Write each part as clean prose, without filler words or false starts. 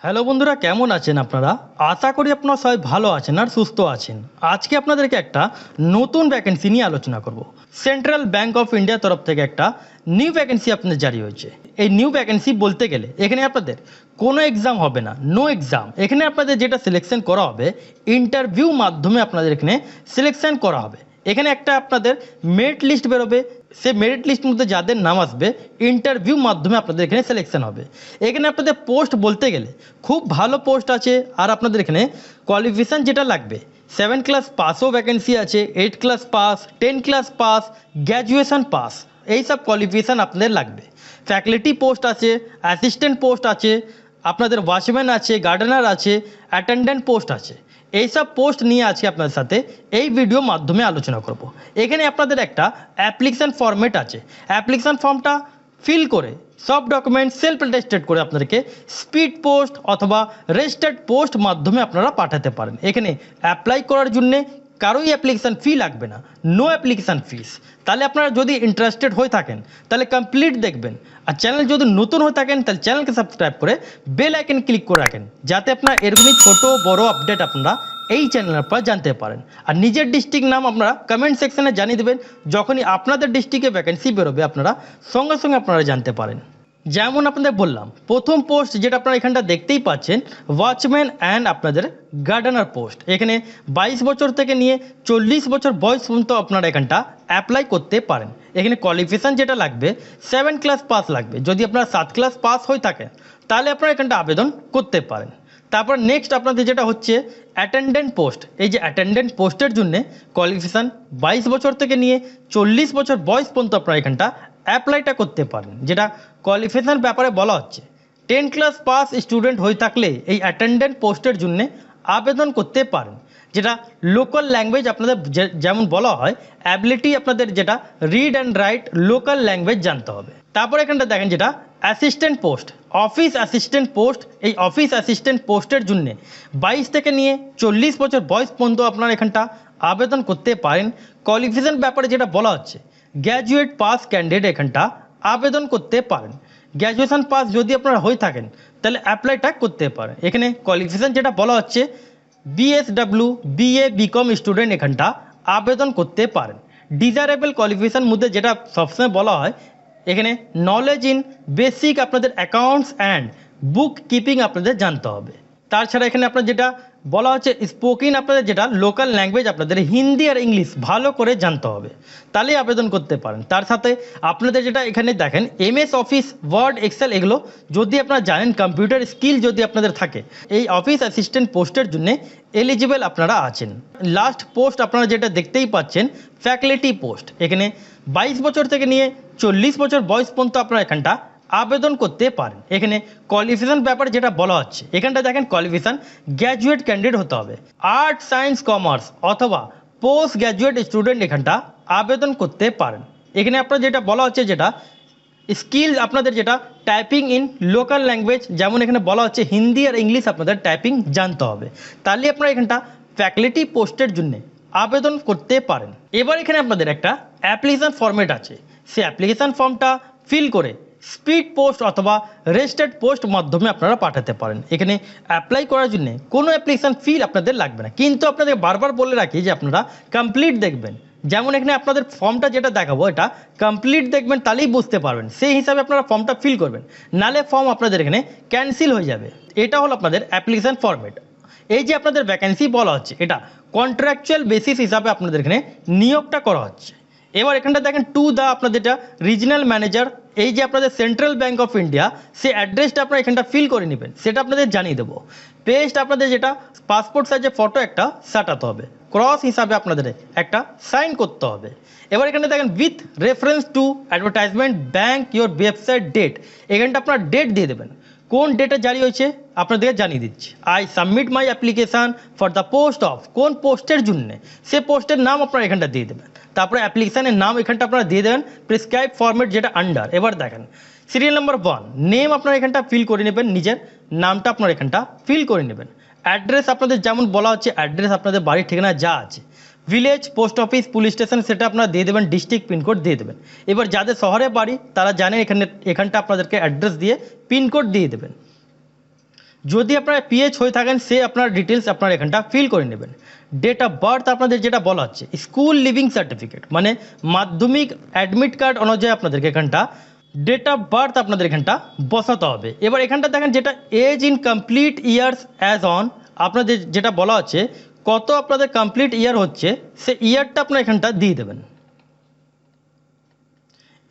Hello বন্ধুরা, কেমন আছেন আপনারা? আশা করি আপনারা সবাই ভালো আছেন আর সুস্থ আছেন। আজকে আপনাদেরকে একটা নতুন ভ্যাকেন্সি নিয়ে আলোচনা করব। সেন্ট্রাল ব্যাংক অফ ইন্ডিয়ার তরফ থেকে একটা নিউ ভ্যাকেন্সি আপনাদের জারি হয়েছে। এই নিউ ভ্যাকেন্সি বলতে গেলে এখানে আপনাদের কোনো এক্সাম হবে না, নো এক্সাম। এখানে আপনাদের যেটা সিলেকশন করা হবে ইন্টারভিউ মাধ্যমে আপনাদের এখানে সিলেকশন করা হবে। এখানে একটা আপনাদের মেরিট লিস্ট বেরোবে, সে মেরিট লিস্ট মধ্যে যাদের নাম আসবে ইন্টারভিউ মাধ্যমে আপনাদের এখানে সিলেকশন হবে। এখানে আপনাদের পোস্ট বলতে গেলে খুব ভালো পোস্ট আছে। আর আপনাদের এখানে কোয়ালিফিকেশান যেটা লাগবে 7 ক্লাস পাসও ভ্যাকেন্সি আছে, 8 class pass, 10 class pass, graduation pass, এইসব কোয়ালিফিকেশান আপনাদের লাগবে। ফ্যাকাল্টি পোস্ট আছে, অ্যাসিস্ট্যান্ট পোস্ট আছে, আপনাদের ওয়াচম্যান আছে, গার্ডেনার আছে, অ্যাটেন্ডেন্ট পোস্ট আছে। এইসব পোস্ট নিয়ে আজকে আপনাদের সাথে এই ভিডিও মাধ্যমে আলোচনা করব। এখানে আপনাদের একটা অ্যাপ্লিকেশান ফর্মেট আছে। অ্যাপ্লিকেশান ফর্মটা ফিল করে সব ডকুমেন্ট সেলফ অ্যাটেস্টেড করে আপনাদেরকে স্পিড পোস্ট অথবা রেজিস্টার্ড পোস্ট মাধ্যমে আপনারা পাঠাতে পারেন। এখানে অ্যাপ্লাই করার জন্যে কারোই অ্যাপ্লিকেশান ফি লাগবে না, নো অ্যাপ্লিকেশান ফিস। তাহলে আপনারা যদি ইন্টারেস্টেড হয়ে থাকেন তাহলে কমপ্লিট দেখবেন। আর চ্যানেল যদি নতুন হয়ে থাকেন তাহলে চ্যানেলকে সাবস্ক্রাইব করে বেল আইকন ক্লিক করে রাখেন, যাতে আপনারা এরকমই ছোটো বড় আপডেট আপনারা এই চ্যানেলের পর জানতে পারেন। আর নিজের ডিস্ট্রিক্ট নাম আপনারা কমেন্ট সেকশনে জানিয়ে দেবেন। যখনই আপনাদের ডিস্ট্রিক্টে ভ্যাকেন্সি বেরোবে আপনারা সঙ্গে সঙ্গে আপনারা জানতে পারেন। যেমন আপনাদের বললাম, প্রথম পোস্ট যেটা আপনারা এখানটা দেখতেই পাচ্ছেন ওয়াচম্যান অ্যান্ড আপনাদের গার্ডেনার পোস্ট। এখানে 22 বছর থেকে নিয়ে 40 বছর বয়স পর্যন্ত আপনারা এখানটা অ্যাপ্লাই করতে পারেন। এখানে কোয়ালিফিকেশান যেটা লাগবে 7 ক্লাস পাস লাগবে। যদি আপনারা 7 ক্লাস পাস হয়ে থাকে তাহলে আপনারা এখানটা আবেদন করতে পারেন। তারপর নেক্সট আপনাদের যেটা হচ্ছে অ্যাটেন্ডেন্ট পোস্ট। এই যে অ্যাটেন্ডেন্ট পোস্টের জন্য কোয়ালিফিকেশান 22 বছর থেকে নিয়ে 40 বছর বয়স পর্যন্ত আপনারা এখানটা অ্যাপ্লাইটা করতে পারেন। যেটা কোয়ালিফিকেশান ব্যাপারে বলা হচ্ছে 10 ক্লাস পাস স্টুডেন্ট হয়ে থাকলে এই অ্যাটেন্ডেন্ট পোস্টের জন্য আবেদন করতে পারেন। যেটা লোকাল ল্যাঙ্গুয়েজ আপনাদের যেমন বলা হয় অ্যাবিলিটি আপনাদের যেটা read and right local language জানতে হবে। তারপর এখানটা দেখেন যেটা assistant post, office assistant post. এই অফিস অ্যাসিস্ট্যান্ট পোস্টের জন্য 22 থেকে নিয়ে 40 বছর বয়স পর্যন্ত আপনারা এখানটা আবেদন করতে পারেন। কোয়ালিফিকেশান ব্যাপারে যেটা বলা হচ্ছে গ্র্যাজুয়েট পাস ক্যান্ডিডেট এখানটা আবেদন করতে পারেন। গ্র্যাজুয়েশন পাস যদি আপনারা হয়ে থাকেন তাহলে অ্যাপ্লাইটা করতে পারেন। এখানে কোয়ালিফিকেশান যেটা বলা হচ্ছে বিএসডব্লিউ বিএ বিকম স্টুডেন্ট এখানটা আবেদন করতে পারেন। ডিজায়ারেবল কোয়ালিফিকেশান মধ্যে যেটা সবসময় বলা হয় এখানে নলেজ ইন বেসিক আপনাদের অ্যাকাউন্টস অ্যান্ড বুক কিপিং আপনাদের জানতে হবে। তাছাড়া এখানে আপনার যেটা বলা হচ্ছে স্পোকিং আপনাদের যেটা লোকাল ল্যাঙ্গুয়েজ আপনাদের হিন্দি আর ইংলিশ ভালো করে জানতে হবে, তাহলেই আবেদন করতে পারেন। তার সাথে আপনাদের যেটা এখানে দেখেন এমএস অফিস, ওয়ার্ড, এক্সেল এগুলো যদি আপনারা জানেন, কম্পিউটার স্কিল যদি আপনাদের থাকে, এই অফিস অ্যাসিস্ট্যান্ট পোস্টের জন্য এলিজিবল আপনারা আছেন। লাস্ট পোস্ট আপনারা যেটা দেখতেই পাচ্ছেন ফ্যাকাল্টি পোস্ট। এখানে 22 বছর থেকে নিয়ে 40 বছর বয়স পর্যন্ত আপনারা এখানটা আবেদন করতে পারেন। এখানে কোয়ালিফিকেশান ব্যাপারে যেটা বলা হচ্ছে এখানটা দেখেন কোয়ালিফিকেশান গ্র্যাজুয়েট ক্যান্ডিডেট হতে হবে, আর্টস, সায়েন্স, কমার্স অথবা পোস্ট গ্র্যাজুয়েট স্টুডেন্ট এখানটা আবেদন করতে পারেন। এখানে আপনার যেটা বলা হচ্ছে যেটা স্কিল আপনাদের যেটা টাইপিং ইন লোকাল ল্যাঙ্গুয়েজ, যেমন এখানে বলা হচ্ছে হিন্দি আর ইংলিশ আপনাদের টাইপিং জানতে হবে, তাহলে আপনারা এখানটা ফ্যাকাল্টি পোস্টের জন্য আবেদন করতে পারেন। এবার এখানে আপনাদের একটা অ্যাপ্লিকেশান ফর্মেট আছে, সেই অ্যাপ্লিকেশান ফর্মটা ফিল করে স্পিড পোস্ট অথবা রেজিস্টার্ড পোস্ট মাধ্যমে আপনারা পাঠাতে পারেন। এখানে অ্যাপ্লাই করার জন্য কোনো অ্যাপ্লিকেশান ফি আপনাদের লাগবে না, কিন্তু আপনাদের বারবার বলে রাখি যে আপনারা কমপ্লিট দেখবেন। যেমন এখানে আপনাদের ফর্মটা যেটা দেখাবো এটা কমপ্লিট দেখবেন, তাহলেই বুঝতে পারবেন। সেই হিসাবে আপনারা ফর্মটা ফিল করবেন, নালে ফর্ম আপনাদের এখানে ক্যান্সেল হয়ে যাবে। এটা হলো আপনাদের অ্যাপ্লিকেশান ফর্মেট। এই যে আপনাদের ভ্যাকেন্সি বলা হচ্ছে এটা কন্ট্রাকচুয়াল বেসিস হিসাবে আপনাদের এখানে নিয়োগটা করা হচ্ছে। এবার এখানটা দেখেন টু দ্য আপনাদের যেটা রিজনাল ম্যানেজার, এই যে আপনাদের সেন্ট্রাল ব্যাংক অফ ইন্ডিয়া, সেই অ্যাড্রেসটা আপনারা এখানটা ফিল করে নেবেন, সেটা আপনাদের জানিয়ে দেবো। পেস্ট আপনাদের যেটা পাসপোর্ট সাইজের ফটো একটা সাটাতে হবে, ক্রস হিসাবে আপনাদের একটা সাইন করতে হবে। এবার এখানে দেখেন with reference to advertisement bank your website date, এখানটা আপনারা ডেট দিয়ে দেবেন, কোন ডেটে জারি হয়েছে আপনাদেরকে জানিয়ে দিচ্ছি। I submit my application for the post of, কোন পোস্টের জন্যে সে পোস্টের নাম আপনারা এখানটা দিয়ে দেবেন। তারপরে অ্যাপ্লিকেশানের নাম এখানটা আপনারা দিয়ে দেবেন, প্রেসক্রাইব ফরম্যাট যেটা আন্ডার। এবার দেখেন সিরিয়াল নাম্বার 1 নেম আপনারা এখানটা ফিল করে নেবেন, নিজের নামটা আপনারা এখানটা ফিল করে নেবেন। অ্যাড্রেস আপনাদের যেমন বলা হচ্ছে অ্যাড্রেস আপনাদের বাড়ির ঠিকানা যা আছে, village, post office, police station সেটা আপনারা দিয়ে দেবেন, ডিস্ট্রিক্ট পিনকোড দিয়ে দেবেন। এবার যাদের শহরে বাড়ি তারা জানেন এখানটা আপনাদেরকে অ্যাড্রেস দিয়ে পিনকোড দিয়ে দেবেন। যদি আপনারা পিএইচ হয়ে থাকেন সে আপনার ডিটেলস আপনারা এখানটা ফিল করে নেবেন। ডেট অফ বার্থ আপনাদের যেটা বলা হচ্ছে স্কুল লিভিং সার্টিফিকেট মানে মাধ্যমিক অ্যাডমিট কার্ড অনুযায়ী আপনাদেরকে এখানটা ডেট অফ বার্থ আপনাদের এখানটা বসাতে হবে। এবার এখানটা দেখেন যেটা age in complete years as on আপনাদের যেটা বলা হচ্ছে কত আপনাদের কমপ্লিট ইয়ার হচ্ছে সে ইয়ারটা আপনার এখানটা দিয়ে দেবেন।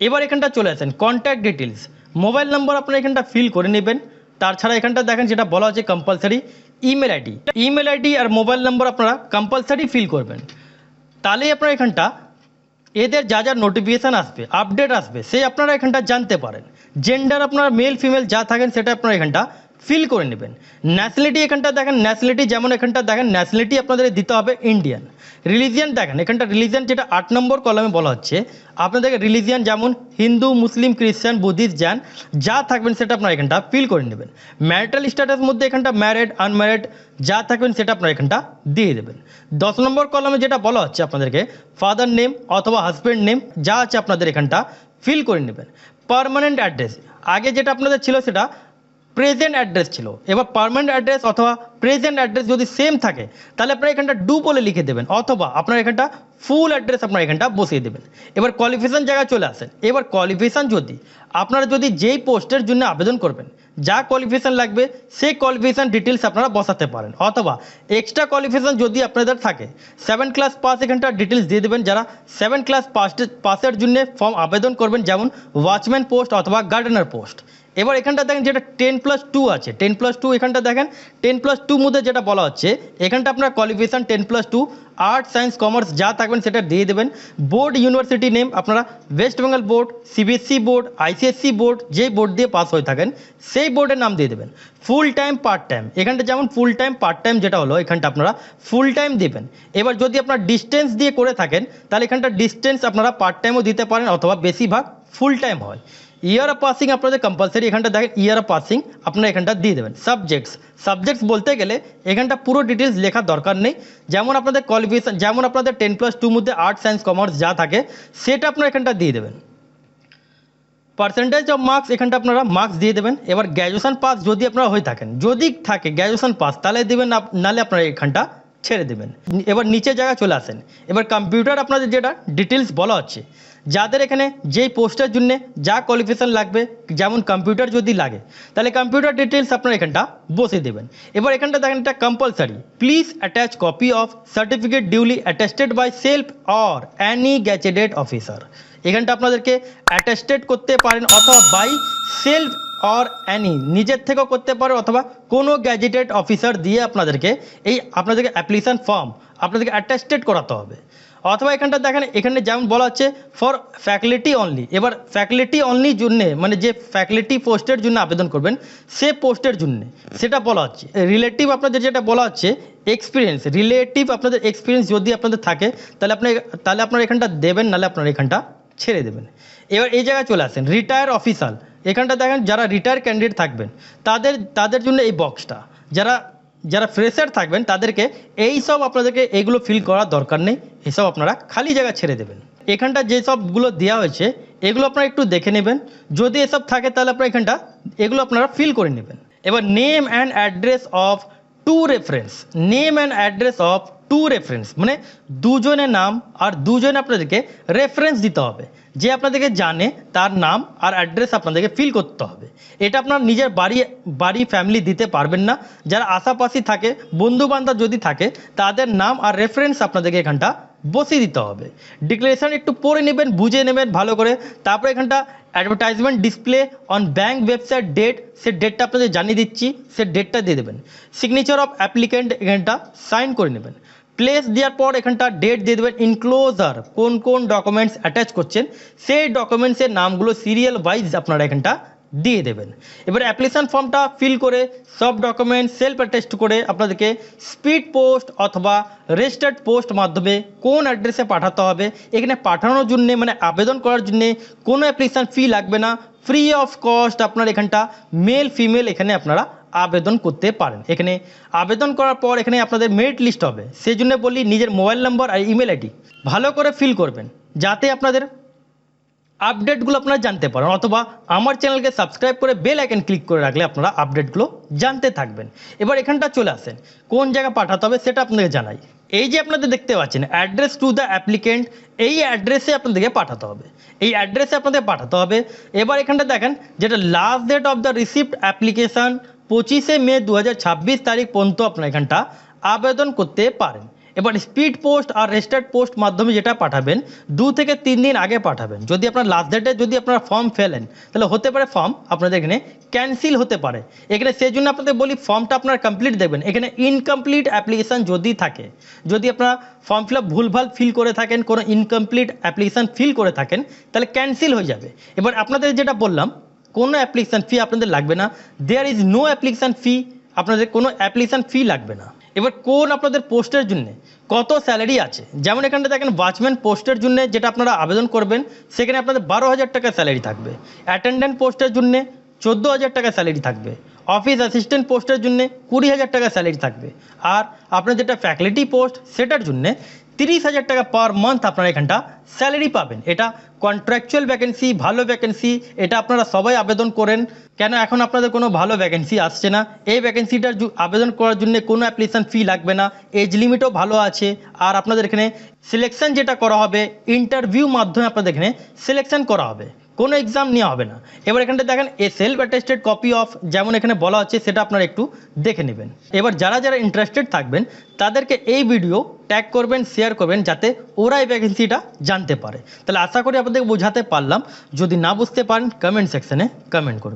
এবার এখানটা চলে আসেন কন্ট্যাক্ট ডিটেলস, মোবাইল নম্বর আপনারা এখানটা ফিল করে নেবেন। তাছাড়া এখানটা দেখেন যেটা বলা হচ্ছে কম্পালসারি ইমেল আইডি আর মোবাইল নম্বর আপনারা কম্পালসারি ফিল করবেন। তাহলেই আপনারা এখানটা এদের যা যা নোটিফিকেশান আসবে আপডেট আসবে সে আপনারা এখানটা জানতে পারেন। জেন্ডার আপনারা মেল ফিমেল যা থাকেন সেটা আপনারা এখানটা ফিল করে নেবেন। ন্যাশনালিটি এখানটা দেখেন ন্যাশনালিটি যেমন এখানটা দেখেন ন্যাশনালিটি আপনাদের দিতে হবে ইন্ডিয়ান। রিলিজিয়ান দেখেন এখানটা রিলিজিয়ান যেটা 8 নম্বর কলামে বলা হচ্ছে আপনাদেরকে রিলিজিয়ান যেমন হিন্দু মুসলিম খ্রিস্টান বুদ্ধিস্ট জৈন যা থাকবেন সেটা আপনারা এখানটা ফিল করে নেবেন। ম্যারিটাল স্ট্যাটাস মধ্যে এখানটা ম্যারিড আনম্যারিড যা থাকবেন সেটা আপনারা এখানটা দিয়ে দেবেন। 10 নম্বর কলামে যেটা বলা হচ্ছে আপনাদেরকে ফাদার নেম অথবা হাজব্যান্ড নেম যা আছে আপনাদের এখানটা ফিল করে নেবেন। পার্মানেন্ট অ্যাড্রেস আগে যেটা আপনাদের ছিল সেটা প্রেজেন্ট অ্যাড্রেস ছিল, এবার পার্মানেন্ট অ্যাড্রেস অথবা প্রেজেন্ট অ্যাড্রেস যদি সেম থাকে তাহলে আপনারা এখানটা ডু বলে লিখে দেবেন অথবা আপনার এখানটা ফুল অ্যাড্রেস আপনারা এখানটা বসিয়ে দেবেন। এবার কোয়ালিফিকেশান জায়গায় চলে আসেন। এবার কোয়ালিফিকেশান আপনারা যদি যেই পোস্টের জন্য আবেদন করবেন যা কোয়ালিফিকেশান লাগবে সেই কোয়ালিফিকেশান ডিটেলস আপনারা বসাতে পারেন অথবা এক্সট্রা কোয়ালিফিকেশান যদি আপনাদের থাকে 7 ক্লাস পাস এখানটা ডিটেলস দিয়ে দেবেন। যারা 7 ক্লাস পাসের জন্য ফর্ম আবেদন করবেন যেমন ওয়াচম্যান পোস্ট অথবা গার্ডেনার পোস্ট। এবার এখানটা দেখেন যেটা 10+2 আছে 10+2 এখানটা দেখেন 10+2 মধ্যে যেটা বলা হচ্ছে এখানটা আপনার কোয়ালিফিকেশান 10+2 আর্টস সায়েন্স কমার্স যা থাকবেন সেটা দিয়ে দেবেন। বোর্ড ইউনিভার্সিটি নেম আপনারা West Bengal board CBSE board ICSE board যেই বোর্ড দিয়ে পাস হয়ে থাকেন সেই বোর্ডের নাম দিয়ে দেবেন। ফুল টাইম পার্ট টাইম এখানটা যেমন ফুল টাইম পার্ট টাইম যেটা হলো এখানটা আপনারা ফুল টাইম দেবেন। এবার যদি আপনার ডিস্টেন্স দিয়ে করে থাকেন তাহলে এখানটা ডিস্টেন্স আপনারা পার্ট টাইমও দিতে পারেন অথবা বেশিরভাগ ফুল টাইম হয়। ইয়ার অফ পাসিং আপনাদের কম্পালসারি এখানটা দেখেন ইয়ার অফ পাসিং আপনারা এখানটা দিয়ে দেবেন। সাবজেক্টস বলতে গেলে এখানটা পুরো ডিটেলস লেখার দরকার নেই। যেমন আপনাদের কোয়ালিফিকেশান যেমন আপনাদের 10+2 মধ্যে আর্টস সায়েন্স কমার্স যা থাকে সেটা আপনারা এখানটা দিয়ে দেবেন। পার্সেন্টেজ অফ মার্কস এখানটা আপনারা মার্কস দিয়ে দেবেন। এবার গ্র্যাজুয়েশন পাস যদি আপনারা হয়ে থাকেন যদি থাকে গ্র্যাজুয়েশন পাস তাহলে দেবেন, নাহলে আপনারা এখানটা ছেড়ে দেবেন। এবার নিচে জায়গায় চলে আসেন। এবার কম্পিউটার আপনাদের যেটা ডিটেলস বলা হচ্ছে যাদের এখানে যেই পোস্টের জন্য যা কোয়ালিফিকেশান লাগবে যেমন কম্পিউটার যদি লাগে তাহলে কম্পিউটার ডিটেলস আপনারা এখানটা বসে দেবেন। এবার এখানটা দেখেন এটা compulsory please attach copy of certificate duly attested by self or any gazetted officer এখানটা আপনাদেরকে অ্যাটেস্টেড করতে পারেন অথবা বাই সেলফ অর অ্যানি নিজের থেকেও করতে পারে অথবা কোনো গ্যাজেটেড অফিসার দিয়ে আপনাদেরকে আপনাদেরকে অ্যাপ্লিকেশান ফর্ম আপনাদেরকে অ্যাটেস্টেড করাতে হবে। অথবা এখানটা দেখেন এখানে যেমন বলা হচ্ছে ফর ফ্যাকাল্টি অনলি। এবার ফ্যাকাল্টি অনলি জন্যে মানে যে ফ্যাকাল্টি পোস্টের জন্য আবেদন করবেন সে পোস্টের জন্য সেটা বলা হচ্ছে। রিলেটিভ আপনাদের যেটা বলা হচ্ছে এক্সপিরিয়েন্স রিলেটিভ আপনাদের এক্সপিরিয়েন্স যদি আপনাদের থাকে তাহলে আপনারা এখানটা দেবেন, নাহলে আপনারা এখানটা ছেড়ে দেবেন। এবার এই জায়গায় চলে আসেন রিটায়ার অফিসার এখানটা দেখেন যারা রিটায়ার ক্যান্ডিডেট থাকবেন তাদের জন্য এই বক্সটা। যারা ফ্রেশার থাকবেন তাদেরকে আপনাদেরকে এইগুলো ফিল করার দরকার নেই, এসব আপনারা খালি জায়গা ছেড়ে দেবেন। এখানটা যেসবগুলো দেওয়া হয়েছে এগুলো আপনারা একটু দেখে নেবেন, যদি এসব থাকে তাহলে আপনারা এখানটা এগুলো আপনারা ফিল করে নেবেন। এবার name and address of two reference মানে দুজনের নাম আর দুজনে আপনাদেরকে রেফারেন্স দিতে হবে। যে আপনাদেরকে জানে তার নাম আর অ্যাড্রেস আপনাদেরকে ফিল করতে হবে। এটা আপনার নিজের বাড়ি ফ্যামিলি দিতে পারবেন না। যারা আশাপাশি থাকে বন্ধুবান্ধব যদি থাকে তাদের নাম আর রেফারেন্স আপনাদেরকে এখানটা বসিয়ে দিতে হবে। ডিক্লারেশন একটু পড়ে নেবেন, বুঝে নেবেন ভালো করে। তারপরে এখানটা advertisement display on bank website date সে ডেটটা আপনাদের জানিয়ে দিচ্ছি, সে ডেটটা দিয়ে দেবেন। সিগনেচার অফ অ্যাপ্লিক্যান্ট এখানটা সাইন করে নেবেন। প্লেস দেওয়ার পর এখানটা ডেট দিয়ে দেবেন। ইনক্লোজার কোন ডকুমেন্টস অ্যাটাচ করছেন সেই ডকুমেন্টসের নামগুলো সিরিয়াল ওয়াইজ আপনারা এখানটা দিয়ে দেবেন। এবার অ্যাপ্লিকেশান ফর্মটা ফিল করে সব ডকুমেন্ট সেলফ অ্যাটেস্ট করে আপনাদেরকে স্পিড পোস্ট অথবা রেজিস্টার্ড পোস্ট মাধ্যমে কোন অ্যাড্রেসে পাঠাতে হবে। এখানে পাঠানোর জন্যে মানে আবেদন করার জন্যে কোনো অ্যাপ্লিকেশান ফি লাগবে না, ফ্রি অফ কস্ট আপনার এখানটা মেল ফিমেল এখানে আপনারা আবেদন করতে পারেন। এখানে আবেদন করার পর এখানে আপনাদের মেরিট লিস্ট হবে, সেই জন্য বলি নিজের মোবাইল নাম্বার আর ইমেল আইডি ভালো করে ফিল করবেন যাতে আপনাদের আপডেটগুলো আপনারা জানতে পারেন, অথবা আমার চ্যানেলকে সাবস্ক্রাইব করে বেল আইকন ক্লিক করে রাখলে আপনারা আপডেটগুলো জানতে থাকবেন। এবার এখানটা চলে আসেন, কোন জায়গা পাঠাতে হবে সেটা আপনাদের জানাই। এই যে আপনাদের দেখতে পাচ্ছেন অ্যাড্রেস টু দ্য অ্যাপ্লিকেন্ট, এই অ্যাড্রেসে আপনাদেরকে পাঠাতে হবে, এই অ্যাড্রেসে আপনাদের পাঠাতে হবে। এবার এখানটা দেখেন যেটা last date of the receipt application 25শে মে 2026 তারিখ পর্যন্ত আপনারা এখানটা আবেদন করতে পারেন। এবার স্পিড পোস্ট আর রেজিস্টার্ড পোস্ট মাধ্যমে যেটা পাঠাবেন 2 থেকে 3 দিন আগে পাঠাবেন। যদি আপনার লাস্ট ডেটে যদি আপনারা ফর্ম ফেলেন তাহলে হতে পারে ফর্ম আপনাদের এখানে ক্যান্সেল হতে পারে। এখানে সেই জন্য আপনাদের বলি ফর্মটা আপনারা কমপ্লিট দেবেন। এখানে ইনকমপ্লিট অ্যাপ্লিকেশান যদি থাকে, যদি আপনারা ফর্ম ফিল আপ ভুলভাল ফিল করে থাকেন, কোনো ইনকমপ্লিট অ্যাপ্লিকেশান ফিল করে থাকেন, তাহলে ক্যান্সেল হয়ে যাবে। এবার আপনাদের যেটা বললাম কোনো অ্যাপ্লিকেশান ফি আপনাদের লাগবে না, there is no application fee, আপনাদের কোনো অ্যাপ্লিকেশান ফি লাগবে না। এবার কোন আপনাদের পোস্টের জন্য কত স্যালারি আছে, যেমন এখানটা দেখেন ওয়াচম্যান পোস্টের জন্য যেটা আপনারা আবেদন করবেন সেখানে আপনাদের 12,000 টাকা স্যালারি থাকবে। অ্যাটেন্ডেন্ট পোস্টের জন্য 14,000 টাকা স্যালারি থাকবে। অফিস অ্যাসিস্ট্যান্ট পোস্টের জন্য 20,000 টাকা স্যালারি থাকবে। আর আপনার যেটা ফ্যাকাল্টি পোস্ট সেটার জন্য 30,000 টাকা পার মান্থ আপনারা এখানটা স্যালারি পাবেন। এটা কন্ট্রাকচুয়াল ভ্যাকেন্সি, ভালো ভ্যাকেন্সি, এটা আপনারা সবাই আবেদন করেন। কেন এখন আপনাদের কোনো ভালো ভ্যাকেন্সি আসছে না, এই ভ্যাকেন্সিটার আবেদন করার জন্য কোনো অ্যাপ্লিকেশান ফি লাগবে না, এজ লিমিটও ভালো আছে। আর আপনাদের এখানে সিলেকশন যেটা করা হবে ইন্টারভিউ মাধ্যমে আপনাদের এখানে সিলেকশন করা হবে, কোনো এক্সাম নেওয়া হবে না। এবার এখানটা দেখেন a self attested copy of, যেমন এখানে বলা হচ্ছে সেটা আপনারা একটু দেখে নেবেন। এবার যারা যারা ইন্টারেস্টেড থাকবেন তাদেরকে এই ভিডিও ট্যাগ করবেন, শেয়ার করবেন, যাতে ওরা এই ভ্যাকেন্সিটা জানতে পারে। তাহলে আশা করি আপনাদেরকে বোঝাতে পারলাম। যদি না বুঝতে পারেন কমেন্ট সেকশনে কমেন্ট করবেন।